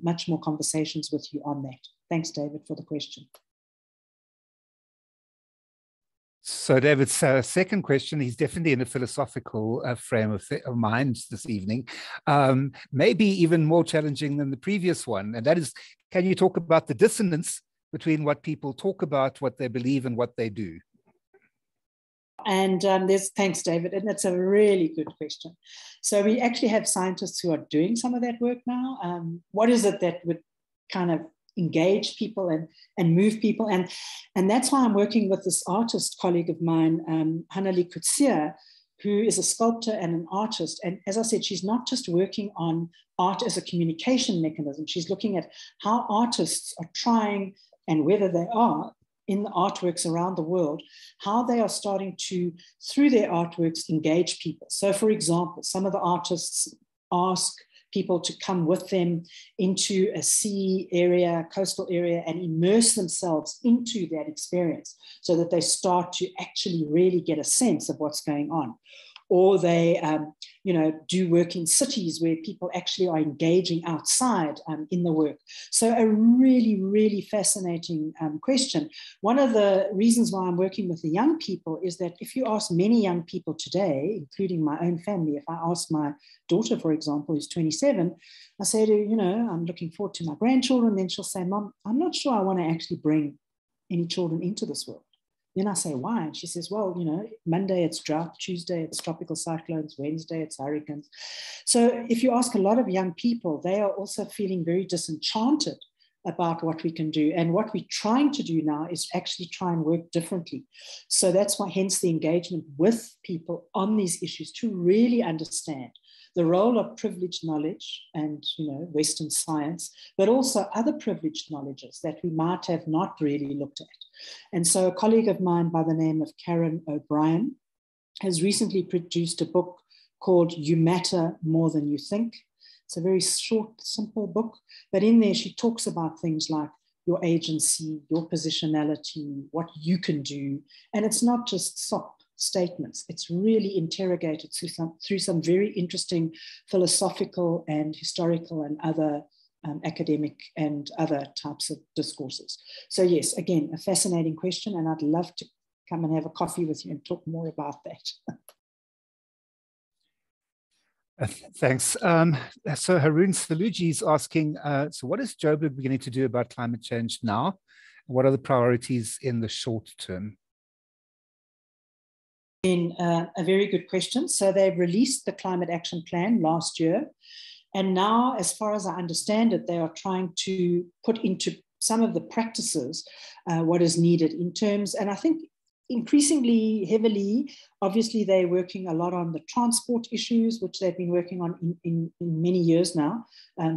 much more conversations with you on that. Thanks, David, for the question. So David's second question, he's definitely in a philosophical frame of mind this evening, maybe even more challenging than the previous one. And that is, can you talk about the dissonance between what people talk about, what they believe, and what they do? And thanks, David, and that's a really good question. So we actually have scientists who are doing some of that work now. What is it that would kind of engage people and move people? And that's why I'm working with this artist colleague of mine, Hanali Kutsia, who is a sculptor and an artist. And as I said, she's not just working on art as a communication mechanism. She's looking at how artists are trying, and whether they are in the artworks around the world, how they are starting to, through their artworks, engage people. So for example, some of the artists ask people to come with them into a sea area, coastal area, and immerse themselves into that experience so that they start to actually really get a sense of what's going on. Or they do work in cities where people actually are engaging outside in the work. So a really, really fascinating question. One of the reasons why I'm working with the young people is that if you ask many young people today, including my own family, if I ask my daughter, for example, who's 27, I say to her, I'm looking forward to my grandchildren. Then she'll say, Mom, I'm not sure I want to actually bring any children into this world. Then I say, why? And she says, well, Monday it's drought, Tuesday it's tropical cyclones, Wednesday it's hurricanes. So if you ask a lot of young people, they are also feeling very disenchanted about what we can do. And what we're trying to do now is actually try and work differently. So that's why, hence the engagement with people on these issues to really understand the role of privileged knowledge and Western science, but also other privileged knowledges that we might have not really looked at. And so a colleague of mine by the name of Karen O'Brien has recently produced a book called You Matter More Than You Think. It's a very short, simple book, but in there she talks about things like your agency, your positionality, what you can do. And it's not just soft statements. It's really interrogated through some very interesting philosophical and historical and other academic and other types of discourses. So yes, again, a fascinating question, and I'd love to come and have a coffee with you and talk more about that. Thanks. So Haroon Saluji is asking, so what is Joburg beginning to do about climate change now? What are the priorities in the short term? A very good question. So they've released the Climate Action Plan last year. And now, as far as I understand it, they are trying to put into some of the practices what is needed in terms, and I think increasingly heavily, obviously they're working a lot on the transport issues, which they've been working on in many years now,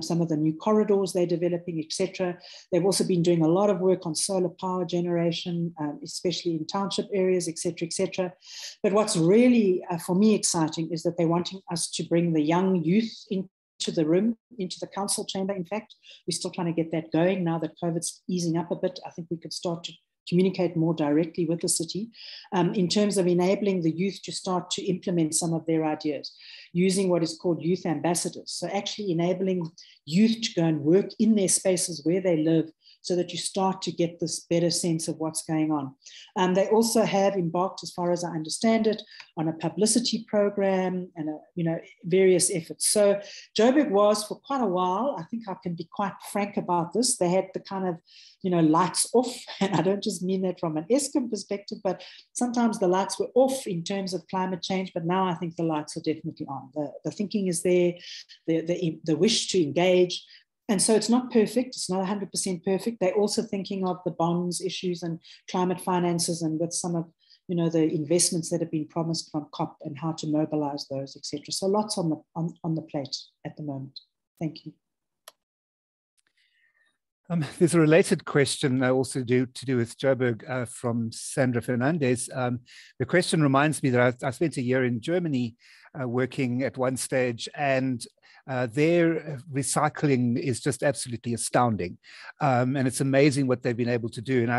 some of the new corridors they're developing, etc. They've also been doing a lot of work on solar power generation, especially in township areas, etc., etc. But what's really, for me, exciting is that they're wanting us to bring the young youth into the room, into the council chamber. In fact, we're still trying to get that going now that COVID's easing up a bit. I think we could start to communicate more directly with the city in terms of enabling the youth to start to implement some of their ideas using what is called youth ambassadors. So actually enabling youth to go and work in their spaces where they live so that you start to get this better sense of what's going on. They also have embarked, as far as I understand it, on a publicity program and various efforts. So Joburg was, for quite a while, I think I can be quite frank about this, they had the kind of lights off, and I don't just mean that from an Eskom perspective, but sometimes the lights were off in terms of climate change, but now I think the lights are definitely on. The thinking is there, the wish to engage. And so it's not perfect. It's not 100% perfect. They're also thinking of the bonds issues and climate finances and with some of the investments that have been promised from COP and how to mobilize those, etc. So lots on the plate at the moment. Thank you. There's a related question also to do with Joburg from Sandra Fernandez. The question reminds me that I spent a year in Germany working at one stage, and their recycling is just absolutely astounding. And it's amazing what they've been able to do. And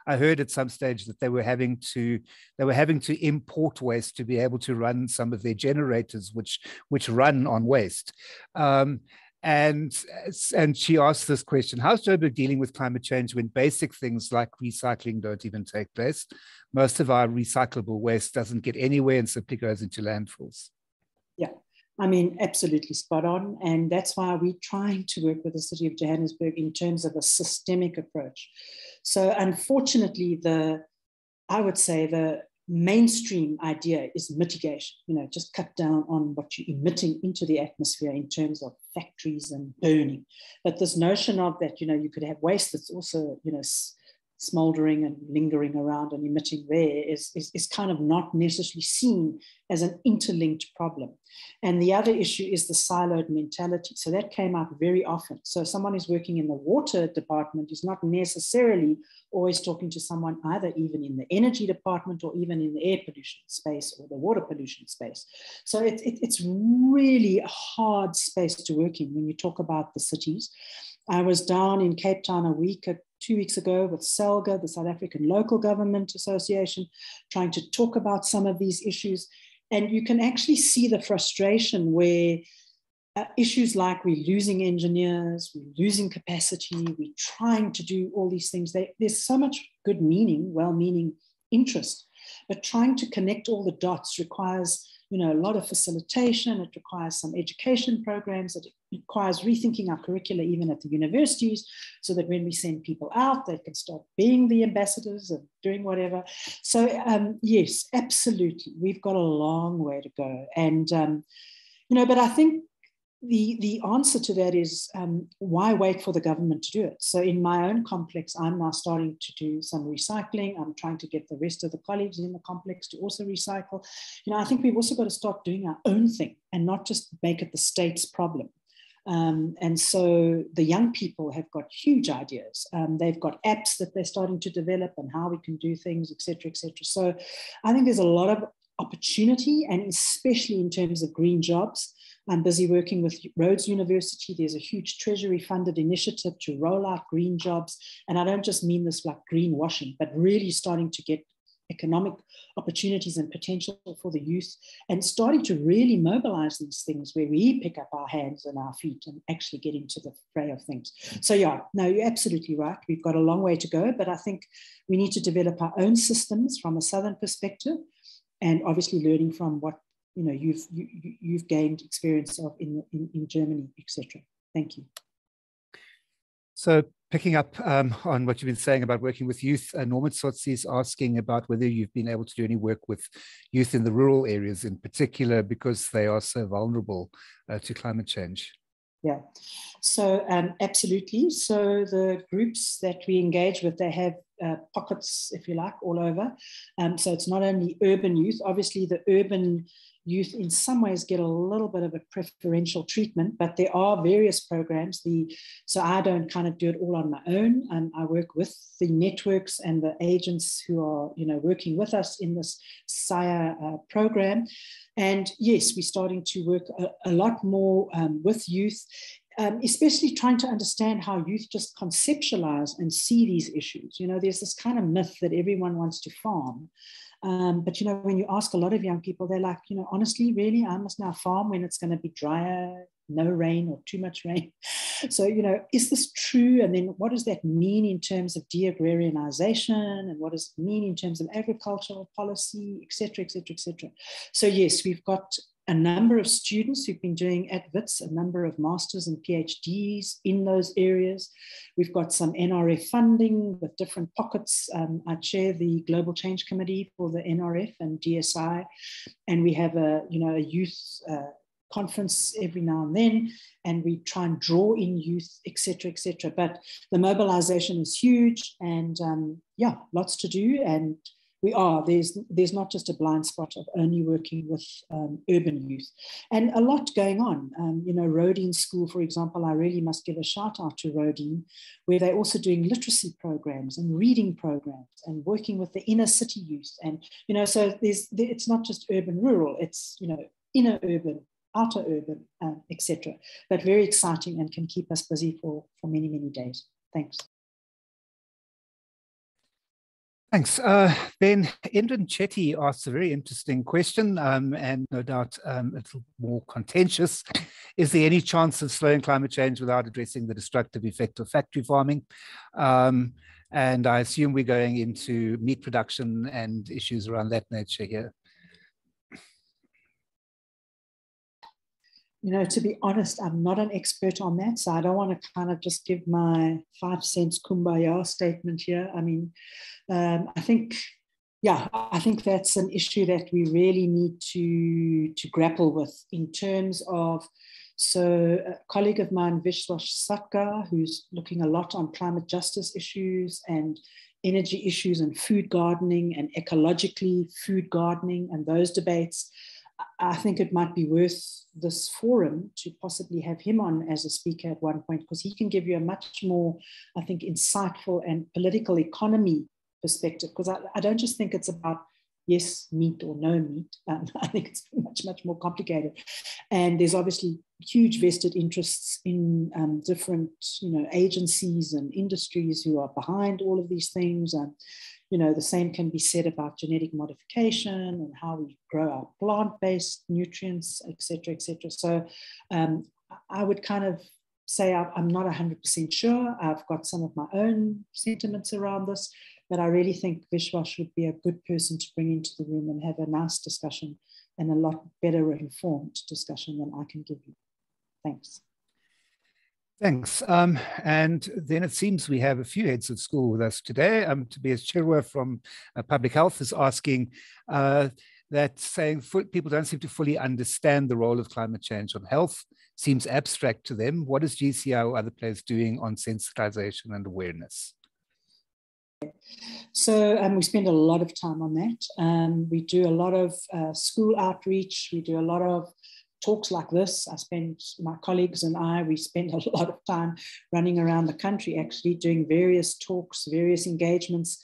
I heard at some stage that they were having to import waste to be able to run some of their generators, which run on waste. And she asked this question: how's Joburg dealing with climate change when basic things like recycling don't even take place? Most of our recyclable waste doesn't get anywhere and simply goes into landfills. Yeah, I mean, absolutely spot on. And that's why we're trying to work with the city of Johannesburg in terms of a systemic approach. So unfortunately, I would say the mainstream idea is mitigation, just cut down on what you're emitting into the atmosphere in terms of factories and burning. But this notion of that, you could have waste that's also, smoldering and lingering around and emitting there is kind of not necessarily seen as an interlinked problem. And the other issue is the siloed mentality. So that came up very often. So someone who's working in the water department is not necessarily always talking to someone either even in the energy department or even in the air pollution space or the water pollution space. So it's really a hard space to work in when you talk about the cities. I was down in Cape Town 2 weeks ago with SALGA, the South African Local Government Association, trying to talk about some of these issues. And you can actually see the frustration where issues like we're losing engineers, we're losing capacity, we're trying to do all these things. There's so much good meaning, well-meaning interest, but trying to connect all the dots requires a lot of facilitation. It requires some education programs. It requires rethinking our curricula even at the universities so that when we send people out, they can start being the ambassadors and doing whatever. So yes, absolutely. We've got a long way to go. And, but I think the answer to that is why wait for the government to do it? So in my own complex, I'm now starting to do some recycling. I'm trying to get the rest of the colleagues in the complex to also recycle. I think we've also got to start doing our own thing and not just make it the state's problem. And so the young people have got huge ideas. They've got apps that they're starting to develop and how we can do things, et cetera, et cetera. So I think there's a lot of opportunity, and especially in terms of green jobs. I'm busy working with Rhodes University. There's a huge Treasury-funded initiative to roll out green jobs. And I don't just mean this like greenwashing, but really starting to get economic opportunities and potential for the youth and starting to really mobilize these things where we pick up our hands and our feet and actually get into the fray of things. So yeah, no, you're absolutely right. We've got a long way to go, but I think we need to develop our own systems from a Southern perspective and obviously learning from what you've gained experience of in Germany, etc. Thank you. So picking up on what you've been saying about working with youth, Norman Sotsi is asking about whether you've been able to do any work with youth in the rural areas in particular, because they are so vulnerable to climate change. Yeah, so absolutely. So the groups that we engage with, they have pockets, if you like, all over. So it's not only urban youth. Obviously, the urban youth in some ways get a little bit of a preferential treatment, but there are various programs. So I don't kind of do it all on my own. I work with the networks and the agents who are working with us in this SIRE program. And yes, we're starting to work a lot more with youth, especially trying to understand how youth just conceptualize and see these issues. There's this kind of myth that everyone wants to farm. But, when you ask a lot of young people, they're like, honestly, really, I must now farm when it's going to be drier, no rain or too much rain. So, is this true? And then what does that mean in terms of de-agrarianization? And what does it mean in terms of agricultural policy, et cetera, et cetera, et cetera? So, yes, we've got a number of students who've been doing at WITS, a number of masters and PhDs in those areas. We've got some NRF funding with different pockets. I chair the Global Change Committee for the NRF and DSI, and we have a youth conference every now and then, and we try and draw in youth, et cetera, et cetera. But the mobilization is huge, and yeah, lots to do. And we are. There's not just a blind spot of only working with urban youth, and a lot going on. Rodine School, for example, I really must give a shout out to Rodine, where they're also doing literacy programs and reading programs and working with the inner city youth. And, so it's not just urban, rural, it's, inner urban, outer urban, etc. But very exciting and can keep us busy for many, many days. Thanks. Thanks. Then Endrin Chetty asks a very interesting question, and no doubt a little more contentious. Is there any chance of slowing climate change without addressing the destructive effect of factory farming? And I assume we're going into meat production and issues around that nature here. To be honest, I'm not an expert on that, so I don't want to kind of just give my 5 cents kumbaya statement here. I mean, I think that's an issue that we really need to grapple with in terms of, so a colleague of mine, Vishwash Satka, who's looking a lot on climate justice issues and energy issues and food gardening and ecologically food gardening and those debates. I think it might be worth this forum to possibly have him on as a speaker at one point, because he can give you a much more, I think, insightful and political economy perspective. Because I don't just think it's about yes, meat or no meat. I think it's much, much more complicated. And there's obviously huge vested interests in different, agencies and industries who are behind all of these things. The same can be said about genetic modification and how we grow our plant-based nutrients, et cetera, et cetera. So I would kind of say I'm not 100% sure. I've got some of my own sentiments around this, but I really think Vishwash would be a good person to bring into the room and have a nice discussion and a lot better informed discussion than I can give you. Thanks. Thanks. And then it seems we have a few heads of school with us today. Tobias Chirwa from Public Health is asking that saying people don't seem to fully understand the role of climate change on health, seems abstract to them. What is GCI or other players doing on sensitization and awareness? So we spend a lot of time on that. We do a lot of school outreach. We do a lot of talks like this. My colleagues and we spend a lot of time running around the country, actually doing various talks, various engagements,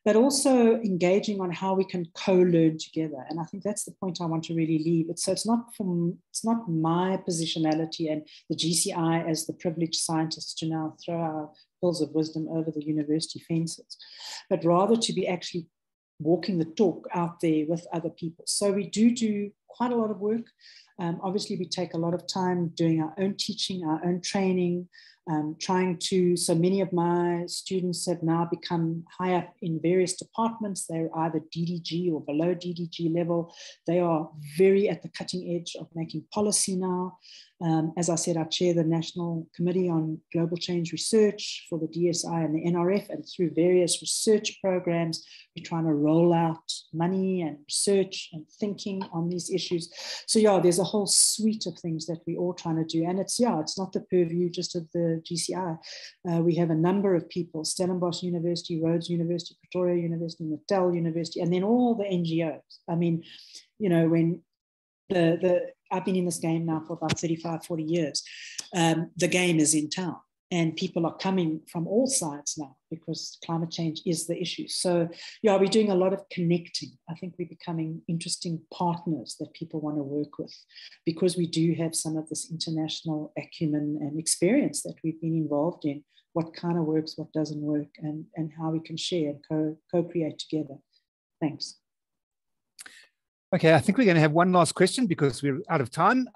but also engaging on how we can co-learn together. And I think that's the point I want to really leave. It's not my positionality and the GCI as the privileged scientists to now throw our pills of wisdom over the university fences, but rather to be actually walking the talk out there with other people. So we do quite a lot of work. Obviously, we take a lot of time doing our own teaching, our own training, so many of my students have now become high up in various departments. They're either DDG or below DDG level. They are very at the cutting edge of making policy now. As I said, I chair the National Committee on Global Change Research for the DSI and the NRF, and through various research programs, we're trying to roll out money and research and thinking on these issues. So yeah, there's a whole suite of things that we're all trying to do. And it's not the purview just of the GCI. We have a number of people, Stellenbosch University, Rhodes University, Pretoria University, Natal University, and then all the NGOs. I mean, when I've been in this game now for about 35, 40 years. The game is in town and people are coming from all sides now because climate change is the issue. So yeah, we're doing a lot of connecting. I think we're becoming interesting partners that people want to work with because we do have some of this international acumen and experience that we've been involved in, what kind of works, what doesn't work, and how we can share and co-create together. Thanks. Okay, I think we're going to have one last question because we're out of time.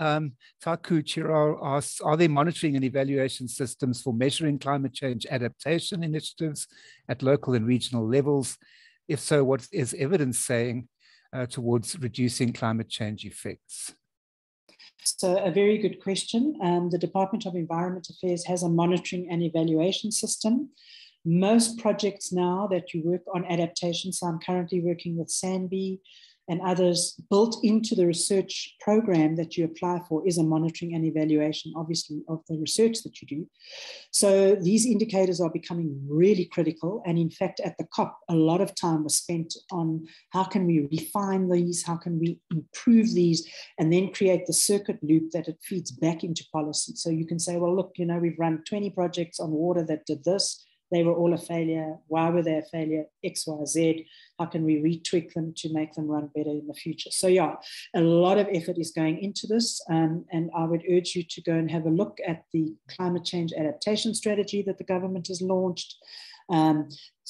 Taku Chiro asks, are there monitoring and evaluation systems for measuring climate change adaptation initiatives at local and regional levels? If so, what is evidence saying towards reducing climate change effects? So a very good question. The Department of Environment Affairs has a monitoring and evaluation system. Most projects now that you work on adaptation, so I'm currently working with SANBI, and others, built into the research program that you apply for is a monitoring and evaluation, obviously, of the research that you do. So these indicators are becoming really critical. And in fact, at the COP, a lot of time was spent on how can we refine these, how can we improve these, and then create the circuit loop that it feeds back into policy. So you can say, well, look, you know, we've run 20 projects on water that did this. They were all a failure. Why were they a failure? X, Y, Z. How can we retweak them to make them run better in the future? So yeah, a lot of effort is going into this. And I would urge you to go and have a look at the climate change adaptation strategy that the government has launched.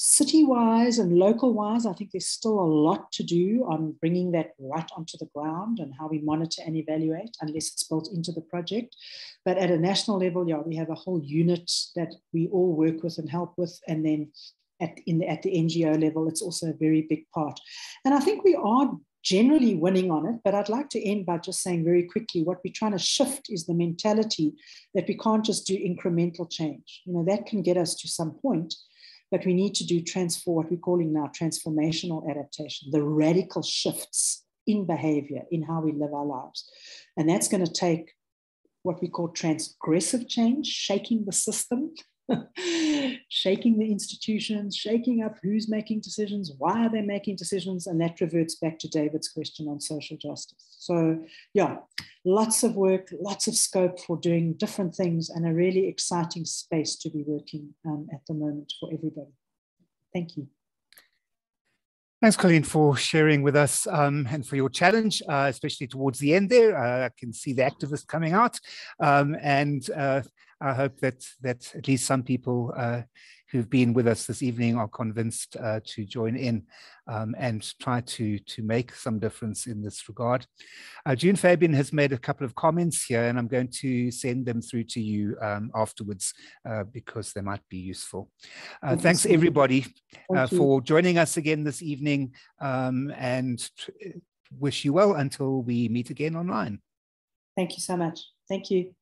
City-wise and local-wise, I think there's still a lot to do on bringing that right onto the ground and how we monitor and evaluate, unless it's built into the project. But at a national level, yeah, we have a whole unit that we all work with and help with. And then at the NGO level, it's also a very big part. And I think we are generally winning on it, but I'd like to end by just saying very quickly, what we're trying to shift is the mentality that we can't just do incremental change. You know, that can get us to some point, but we need to do what we're calling now transformational adaptation, the radical shifts in behavior, in how we live our lives. And that's going to take what we call transgressive change, shaking the system, shaking the institutions, shaking up who's making decisions, why are they making decisions, and that reverts back to David's question on social justice. So yeah, lots of work, lots of scope for doing different things, and a really exciting space to be working at the moment for everybody. Thank you. Thanks, Colleen, for sharing with us and for your challenge, especially towards the end there. I can see the activist coming out, and I hope that at least some people who've been with us this evening are convinced to join in and try to make some difference in this regard. June Fabian has made a couple of comments here, and I'm going to send them through to you afterwards because they might be useful. Thanks, everybody, for joining us again this evening, and wish you well until we meet again online. Thank you so much. Thank you.